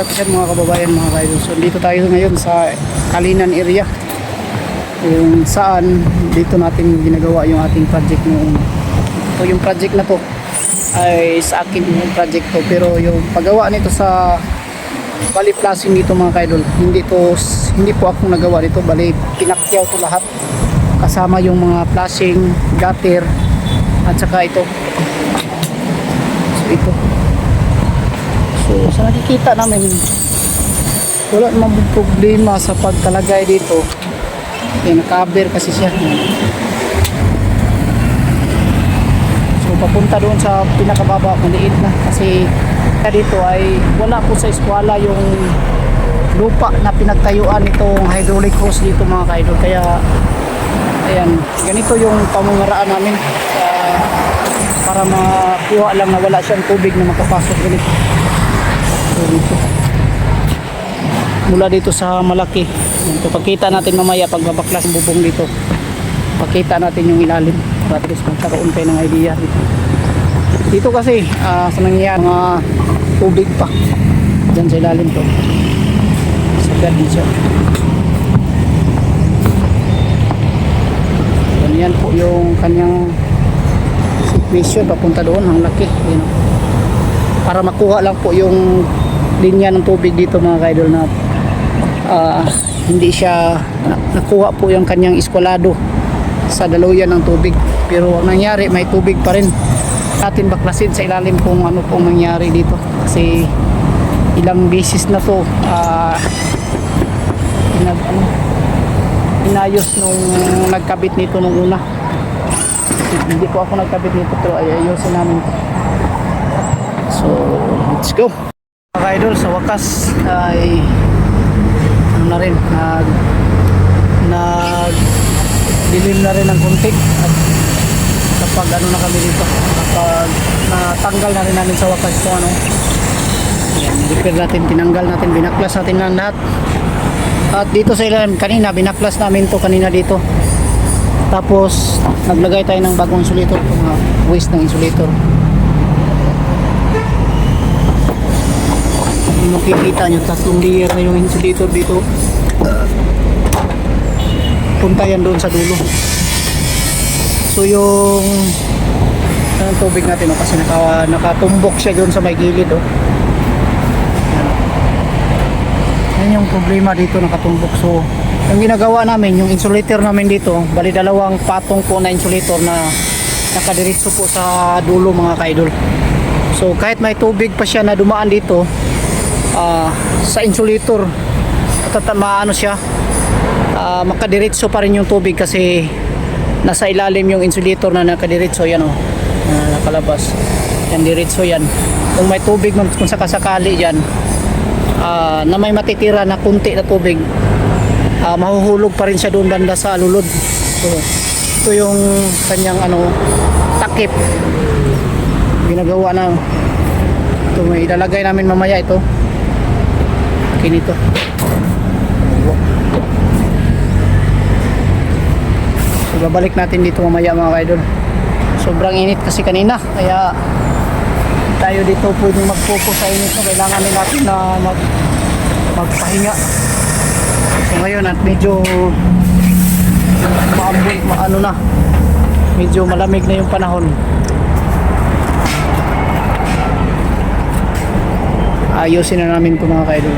up dyan mga kababayan, mga kaidol. So dito tayo ngayon sa Kalinan area, kung saan dito natin ginagawa yung ating project noong. So yung project na to ay sa akin yung project to, pero yung paggawa nito sa bali flashing dito mga kaidol, hindi po ako nagawa nito, bali pinakyaw to lahat kasama yung mga flashing, gutter at saka ito. So ito, so sa nakikita namin wala namang problema sa pagkalagay dito. Yan, naka-cover kasi siya. So papunta doon sa pinakababa, maliit na kasi dito ay wala po sa eskwela yung lupa na pinagtayuan itong hydraulic hose dito mga kaidol. Kaya ayan, ganito yung pamungaraan namin para makuha lang na wala siyang tubig na makapasok ganito. So dito, mula dito sa malaki, ito, pagkita natin mamaya pag babaklas ang bubong dito, pakita natin yung ilalim para at least magkaroon kayo ng idea dito kasi sa nangyayari mga tubig pa dyan sa ilalim to sa garden siya. Yan po yung kanyang situation papunta doon, ang laki, you know, para makuha lang po yung linya ng tubig dito mga kaidol na hindi siya nakuha po yung kanyang eskwalado sa daluyan ng tubig, pero ang nangyari may tubig pa rin. Natin baklasin sa ilalim kung ano pong nangyari dito kasi ilang beses na to inayos nung nagkabit nito nung una. Hindi po ako nagkabit nito pero ayusin namin. So let's go mga idol. Sa wakas ay ano na rin, dilim na rin ng konti at kapag ano na kami dito, kapag natanggal na rin namin sa wakas kung ano, yan, repair natin, tinanggal natin, binaklas natin lang lahat. At dito sa ilalim kanina binaklas namin to kanina dito, tapos naglagay tayo ng bagong insulator, mga waste ng insulator. Kung makikita nyo, 3 layer na yung insulator dito, punta yan doon sa dulo. So yung tubig natin kasi nakatumbok siya doon sa may gilid yan yung problema dito, nakatumbok. So yung ginagawa namin, yung insulator namin dito, bali dalawang patong po na insulator na nakadiretso po sa dulo mga kaidol. So kahit may tubig pa siya na dumaan dito sa insulator, maano siya, makadiretso pa rin yung tubig kasi nasa ilalim yung insulator na nakadiretso yan nakalabas yan, diretso yan. Kung may tubig kung sakasakali yan na may matitira na kunti na tubig, mahuhulog pa rin siya doon banda sa lulod. So ito yung kanyang takip ginagawa na ito, may ilalagay namin mamaya ito kinito. So babalik natin dito mamaya mga kaidol. Sobrang init kasi kanina, kaya tayo dito pwedeng mag-focus sa init. Kailangan din natin na magpahinga. So ngayon at medyo medyo malamig na yung panahon, ayusin na namin ito mga kaidol.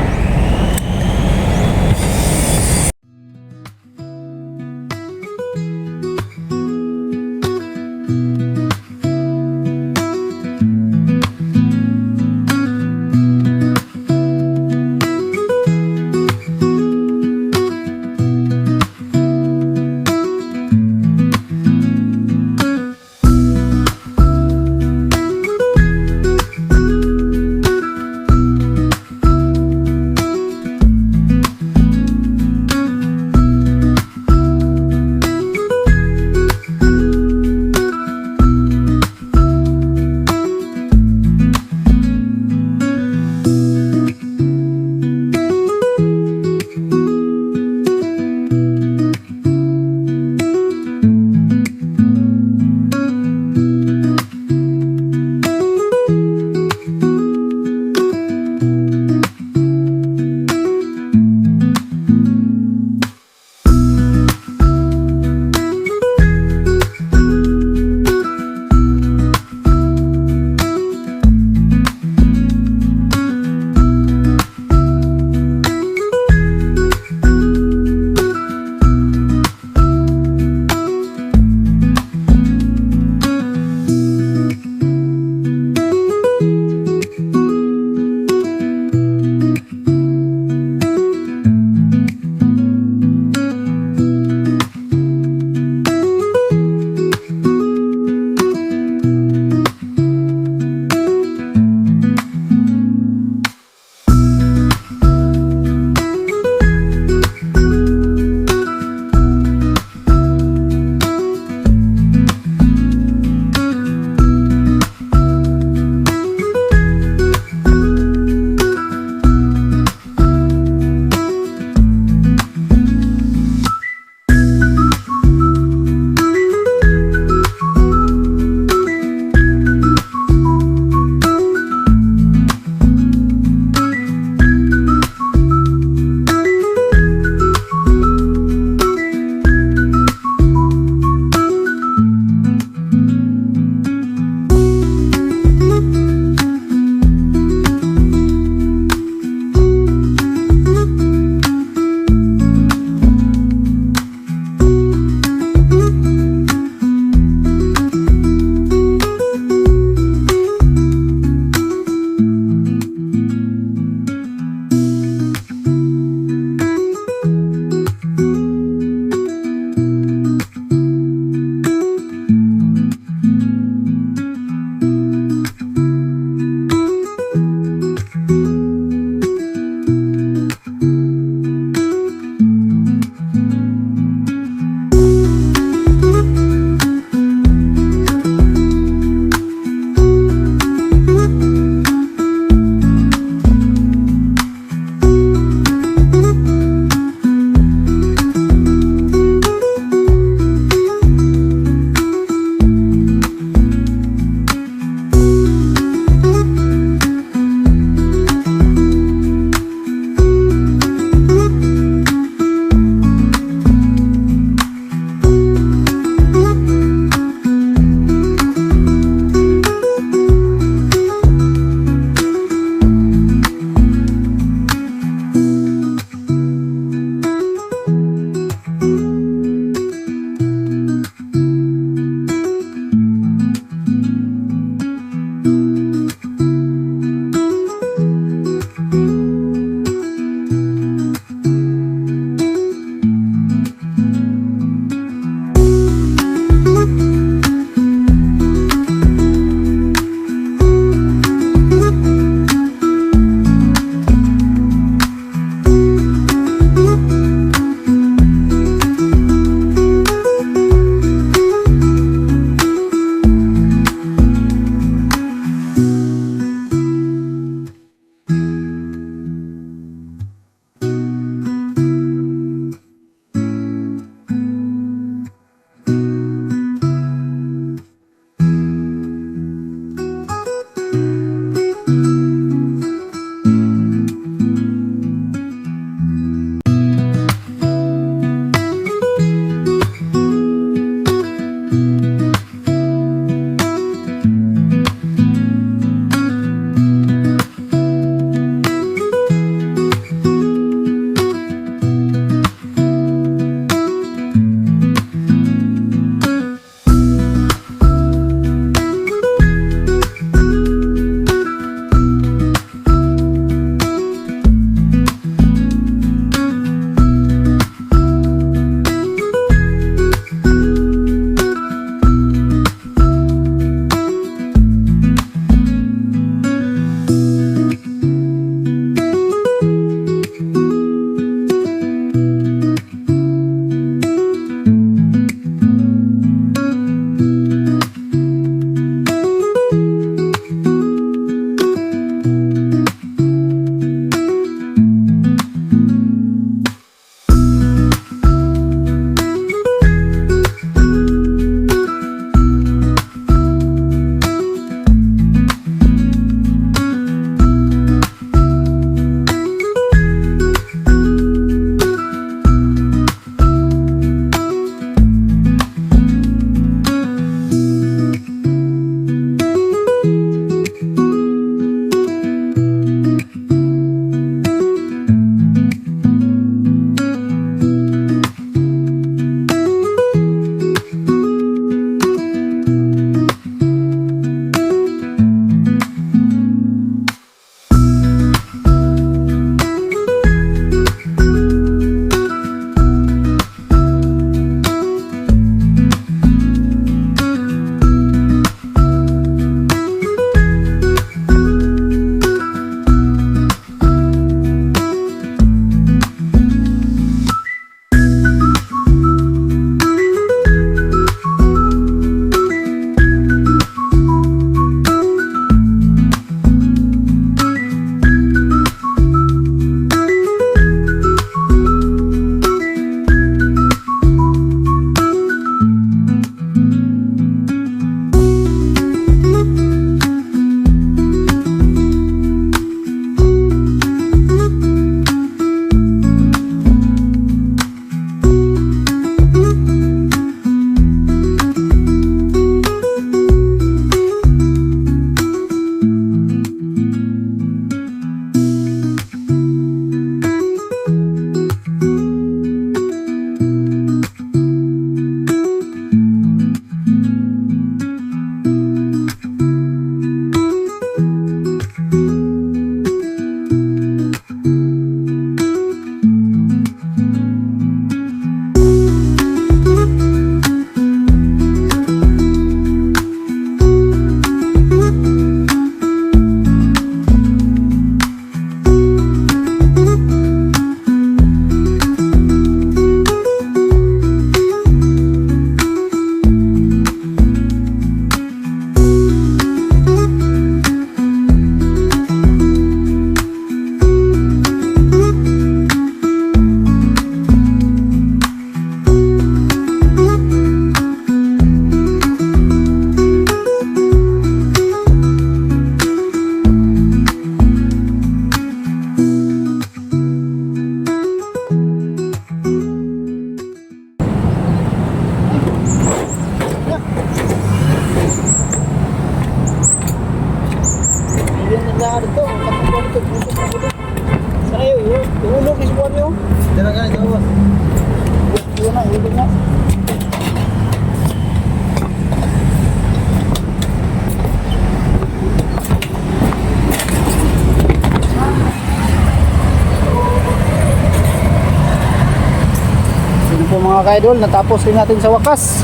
Yan po mga ka-idol, natapos din natin sa wakas.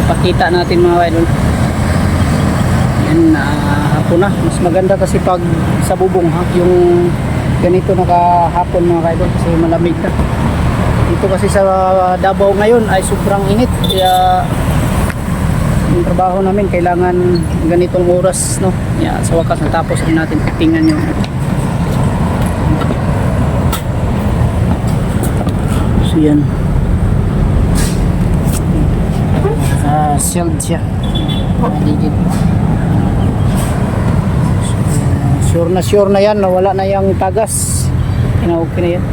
Ipakita natin mga ka-idol. Yan, hapon na. Mas maganda kasi pag sa bubong yung ganito nakahapon mga ka-idol kasi malamig na. Dito kasi sa Davao ngayon ay sobrang init. Kaya yung trabaho namin kailangan ganitong oras, no? Yan, sa wakas natapos din natin. Tingnan nyo. So yan. Sealed siya. Ligid. Sure na yan na wala na yung tagas. Okay na yan.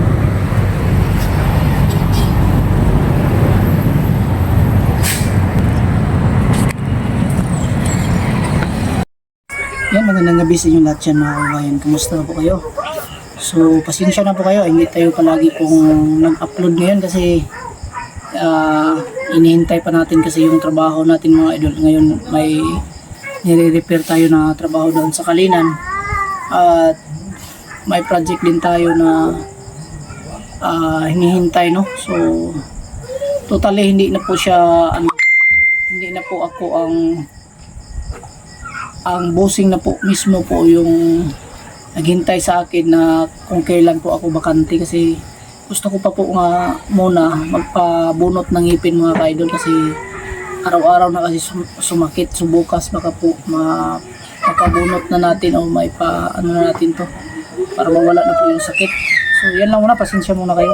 Yan, magandang gabi sa inyo lahat yan mga kabayan. Kumusta po kayo? So, pasensya na po kayo. Hindi tayo palagi pong nag-upload ngayon kasi inihintay pa natin kasi yung trabaho natin mga idol. Ngayon may nire-repair tayo na trabaho doon sa Kalinan. At may project din tayo na hinihintay, no? So, totally hindi na po siya, hindi na po ako ang bossing na po mismo po yung naghintay sa akin na kung kailan po ako bakante kasi gusto ko pa po nga muna magpabunot ng ngipin mga ka-idol kasi araw-araw na kasi sumakit, subukas baka po mapabunot na natin o may ano na natin to para mawala na po yung sakit. So yan lang muna, pasensya muna kayo.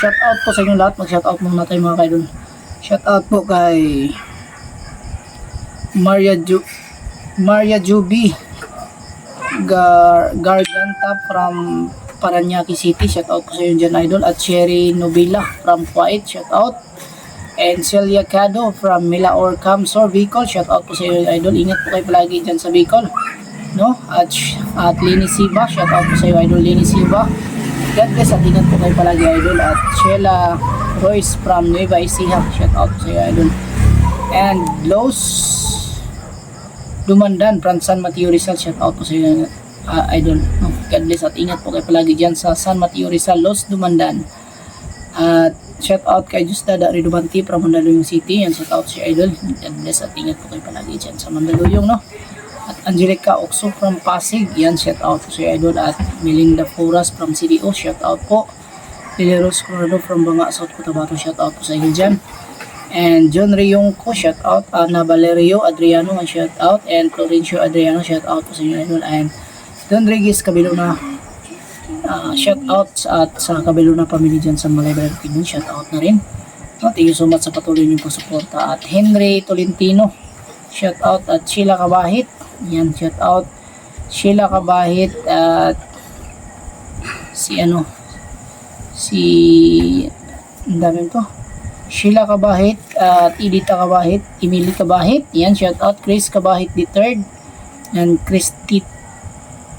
Shout out po sa inyo lahat, mag shout out muna tayo mga ka-idol. Shout out po kay Maria Juby Garganta from Paranaque City, shout out po sa inyo dyan idol. At Cherry Novila from Kuwait, shout out. And Celia Cado from Milaor Camsor Bicol, shout out po sa inyo idol. Ingat po kayo palagi dyan sa Bicol, no? At Lini Siba, shout out po sa inyo idol. Lini Siba, God bless at ingat po kayo palagi idol. At Sheila Royce from Nueva Ecija, shout out po sa inyo idol. And Los Dumandan from San Mateo Rizal, shout out po sa inyo idol, no? God bless at ingat po kayo palagi dyan sa San Mateo Rizal, Los Dumandan. At shout out kay Justada Ridubanti from Mandaluyong City, yan, shout out si idol. God bless at ingat po kayo palagi dyan sa Mandaluyong, no? At Angelica Oxo from Pasig, yan, shout out po si idol. At Melinda Foras from CDO, shout out po. Lily Rose Coronado from Banga, South Cotabato, shout out po sa inyo dyan. And John Reyongco, shout out. Ana Valerio Adriano, shout out. And Florencio Adriano, shout out po sa inyo idol. And Don Regis Cabilona, shout out at sa Cabilona family dyan sa Malaybalay Kingdom, shout out na rin. No, thank you so much sa patuloy niyong pagsuporta. At Henry Tolentino, shout out. At Sheila Kabahit, yan, shout out. Sheila Kabahit at ang dami to. Sheila Kabahit at Edita Kabahit, Emily Kabahit, yan, shout out. Chris Kabahit III and Christy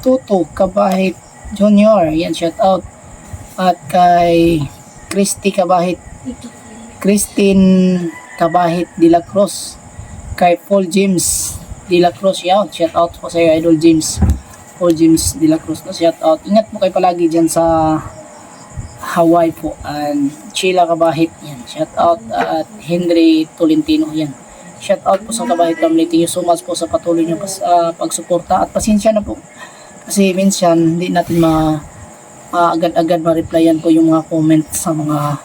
Toto Kabahit Junior, yan, shout out. At kay Christine Kabahit de la Cruz, kay Paul James de la Cruz, yan, shout out po sa iyo idol James, Paul James de la Cruz, no? Shout out, ingat po kayo palagi dyan sa Hawaii po. And Sheila Kabahit, yan, shout out. At Henry Tolentino, yan, shout out po sa Kabahit family. Thank you so much po sa patuloy nyo pagsuporta at pasensya na po kasi minsan hindi natin agad-agad ma-replyan po yung mga comment sa mga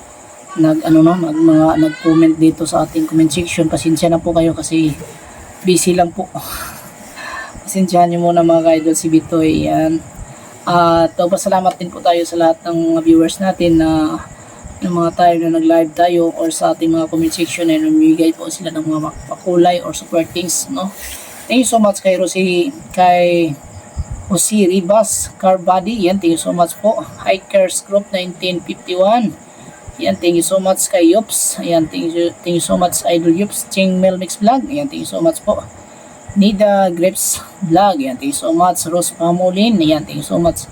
nag-comment dito sa ating comment section. Pasensya na po kayo kasi busy lang po. Pasensyahan nyo muna mga ka-idol, si Bitoy, yan. At pasalamat din po tayo sa lahat ng mga viewers natin na yung mga tayo na nag-live tayo or sa ating mga comment section na namimigay po sila ng mga pakulay or super things, no? Thank you so much kay Jose Ribas Carbody, yan, thank you so much po. Hikers Group 1951, yan, thank you so much kay Yops, yan, thank you so much Idol Yops. Ching Melmix Vlog, yan, thank you so much po. Nida Grips Vlog, yan, thank you so much. Rose Pamulin, yan, thank you so much.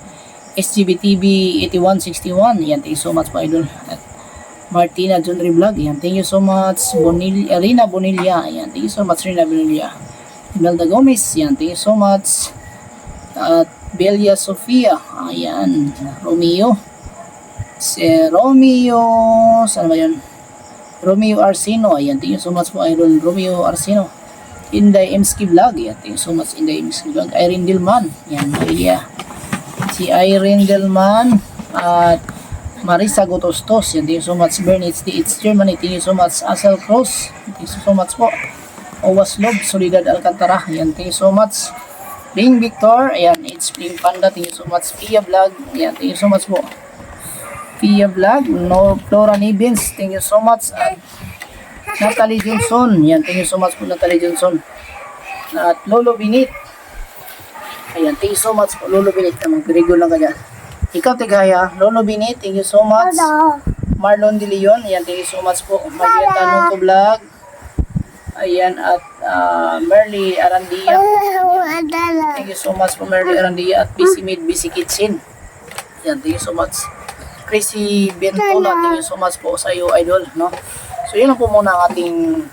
SGBTV 8161, yan, thank you so much po idol. At Martina Junri Vlog, yan, thank you so much. Rina Bonilla, yan, thank you so much Rina Bonilla. Imelda Gomez, yan, thank you so much. At Belia Sofia, ayan, Romeo Si Romeo, saan ba yun? Romeo Arsino, ayan, thank you so much po Idol Romeo Arsino. Inday Emski Vlog, ayan, thank you so much Inday Emski Vlog. Irene Dilman, ayan, Maria. Si Irene Dilman at Marisa Gotostos, ayan, thank you so much. Bernitz it's Germany, thank you so much. Asel Cruz, thank you so much po. Owas Love, Solidad Alcantara, ayan, thank you so much. Bing Victor, ayan, it's Bing Panda, thank you so much. Pia Vlog, ayan, thank you so much po. Pia Vlog, no, Flora Nibins, thank you so much. At Natalie Johnson, yan, thank you so much po Natalie Johnson. At Lolo Binit, ayan, thank you so much po Lolo Binit, mag-regular lang ka dyan. Ikaw Tigaya, Lolo Binit, thank you so much. Marlon De Leon, ayan, thank you so much po. Maria Tanong Vlog, ayan, at Merly Arandia, thank you so much po Merly Arandia. At Busy Made Busy Kitchen, ayan, thank you so much. Chrissy Bentola, thank you so much po sa iyo, Idol, no? So, yun lang po muna ang ating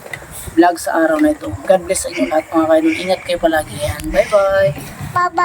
vlog sa araw na ito. God bless sa inyo lahat mga Idol. Ingat kayo palagi. Yan. Bye-bye. Bye-bye.